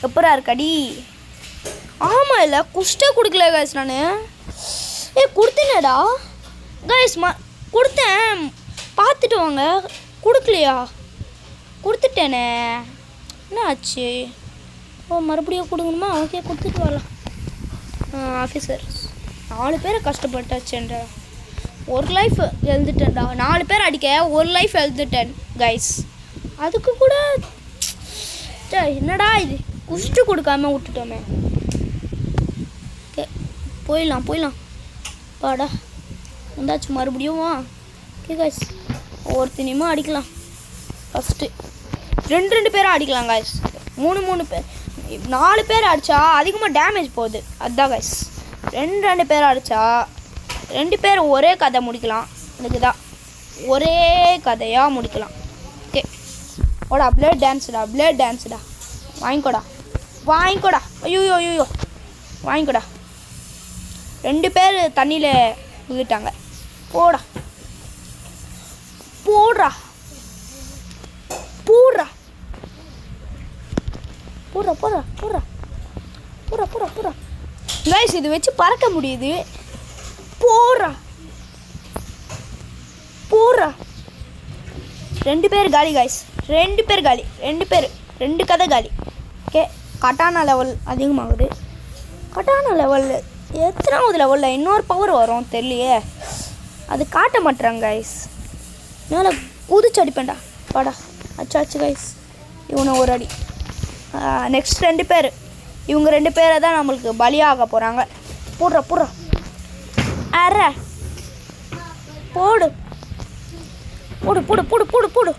எப்பரா இருக்கடி? ஆமாம், இல்லை குஷ்டே கொடுக்கல காய்ஸ். நான் கொடுத்தேனேடா காய்ஸ். கொடுத்தேன், பார்த்துட்டு வாங்க. கொடுக்கலையா? கொடுத்துட்டேனே, என்ன ஆச்சு? மறுபடியும் கொடுக்கணுமா? ஓகே, கொடுத்துட்டு வரலாம். ஆஃபீஸர் 4 பேரை கஷ்டப்பட்டாச்சுன்ற ஒரு லைஃப் எழுந்துட்டேன்டா. 4 பேர் அடிக்க ஒரு லைஃப் எழுந்துட்டேன் கைஸ். அதுக்கு கூட என்னடா இது, குஷ்டு கொடுக்காம விட்டுட்டோமே. ஓகே போயிடலாம் பாடா வந்தாச்சு மறுபடியும். ஓகே கைஸ், ஒவ்வொருத்தனையுமா அடிக்கலாம். ஃபஸ்ட்டு 2 பேராக அடிக்கலாம் கைஸ். 3 பேர் 4 பேர் அடித்தா அதிகமாக டேமேஜ் போகுது. அதுதான் கைஸ். 2 பேர் அடித்தா 2 பேர் ஒரே கதை முடிக்கலாம். அதுக்கு தான் ஒரே கதையாக முடிக்கலாம். ஓகே ஓடா, பிளேட் டான்ஸுடா. வாங்கிக்கோடா. ஐயோ வாங்கிக்கோடா. 2 பேர் தண்ணியில் விழுட்டாங்க. போடுறா. போடுறா போடுறா போடுறா போடுறா போடுறா போடுறா கைஸ் இது வச்சு பறக்க முடியுது. போடுறா போடுறா. 2 பேர் காலி கைஸ், 2 பேர் காலி, 2 கதை காலி. ஓகே, கட்டானா லெவல் அதிகமாகுது. கட்டானா லெவல் எத்தனாவது லெவலில் இன்னொரு பவர் வரும் தெரியலையே, அது காட்ட மாட்டுறாங்க கைஸ். மேலே குதிச்சு அடிப்பேன்டா வாடா. அச்சாச்சு கைஸ், இவனை ஒரு அடி. நெக்ஸ்ட் 2 பேர், இவங்க 2 பேரை தான் நம்மளுக்கு பலியாக போகிறாங்க. போடுறா போடுறா. அற போடு போடு போடு போடு போடு போடு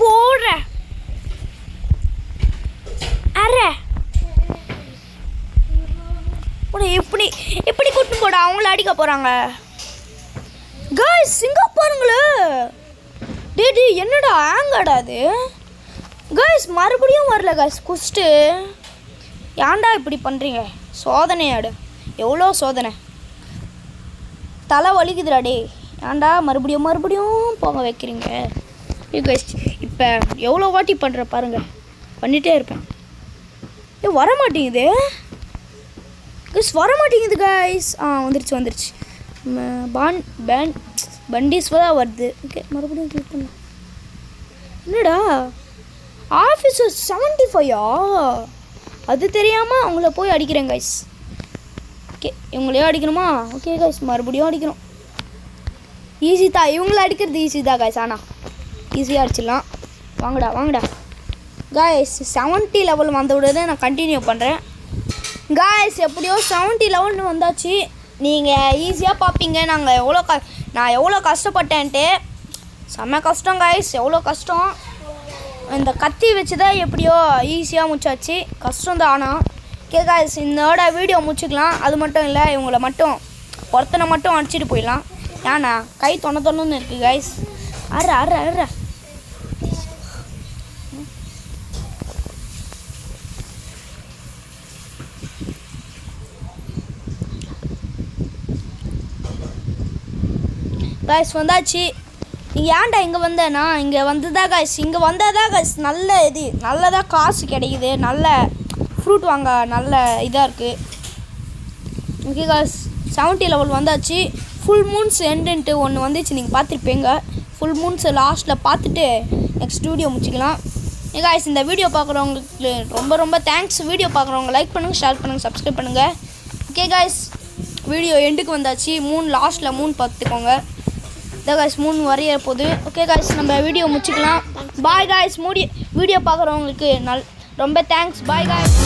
போடுற. அற போடு. இப்படி இப்படி கூட்டு போட அவங்கள அடிக்க போகிறாங்க கைஸ். சிங்கப்பாருங்களே டே என்னடா ஆங்காடா அது கைஸ். மறுபடியும் வரல கைஸ் குஸ்ட்டு. ஏன்டா இப்படி பண்ணுறீங்க? சோதனையாடு, எவ்வளோ சோதனை. தலை வலிக்குதுடா டே. ஏன்டா மறுபடியும் போக வைக்கிறீங்க கைஸ். இப்போ எவ்வளோ வாட்டி பண்ணுற பாருங்க, பண்ணிகிட்டே இருப்பேன். வர மாட்டேங்குது கைஸ், வர மாட்டேங்குது கைஸ். வந்துருச்சு. பண்டிஸ் தான் வருது. ஓகே, மறுபடியும் கிளிக் பண்ண. என்னடா ஆஃபீஸர் 75-ஆ? அது தெரியாமல் அவங்கள போய் அடிக்கிறேன் கைஸ். ஓகே, இவங்களையும் அடிக்கணுமா? ஓகே கைஸ், மறுபடியும் அடிக்கணும். ஈஸி தான், இவங்கள அடிக்கிறது ஈஸி தான் கைஸ். ஆனால் ஈஸியாக அடிச்சிடலாம். வாங்கடா கைஸ். 70 லெவல் வந்த உடனே நான் கண்டினியூ பண்ணுறேன் கைஸ். எப்படியோ 70 லெவல்னு வந்தாச்சு. நீங்கள் ஈஸியாக பார்ப்பீங்க நான் எவ்வளோ கஷ்டப்பட்டேன்ட்டு. செம்ம கஷ்டம் கைஸ், எவ்வளோ கஷ்டம். இந்த கத்தி வச்சு தான் எப்படியோ ஈஸியாக முடிச்சாச்சு. கஷ்டம் தான். ஆனால் ஓகே கைஸ், இதோட வீடியோ முடிச்சுக்கலாம். அது மட்டும் இல்லை, இவங்களை மட்டும் ஒருத்தனை மட்டும் அடிச்சிட்டு போயிடலாம். ஏன்னா கை தொண்ணு இருக்குது கைஸ். அற கைஸ் வந்தாச்சு. நீங்கள் ஏன்டா இங்கே வந்தேன்னா, இங்கே வந்தால் கைஸ் நல்லதாக காசு கிடைக்குது. நல்ல ஃப்ரூட் வாங்க நல்ல இதாக இருக்குது. ஓகே கைஸ், 70 லெவல் வந்தாச்சு. ஃபுல் மூன்ஸ் எண்டுன்ட்டு ஒன்று வந்துச்சு, நீங்கள் பார்த்துருப்பீங்க. ஃபுல் மூன்ஸ் லாஸ்ட்டில் பார்த்துட்டு நெக்ஸ்ட் வீடியோ முடிச்சிக்கலாம். கைஸ், இந்த வீடியோ பார்க்குறவங்களுக்கு ரொம்ப தேங்க்ஸ். வீடியோ பார்க்குறவங்க லைக் பண்ணுங்கள், ஷேர் பண்ணுங்கள், சப்ஸ்கிரைப் பண்ணுங்கள். ஓகே கைஸ், வீடியோ எண்டுக்கு வந்தாச்சு. லாஸ்ட்டில் 3 பார்த்துக்கோங்க. இதான் கைஸ் 3 வரைய போகுது. ஓகே கைஸ், நம்ம வீடியோ முடிச்சிக்கலாம். Bye guys. வீடியோ பார்க்குறவங்களுக்கு ரொம்ப தேங்க்ஸ். Bye guys.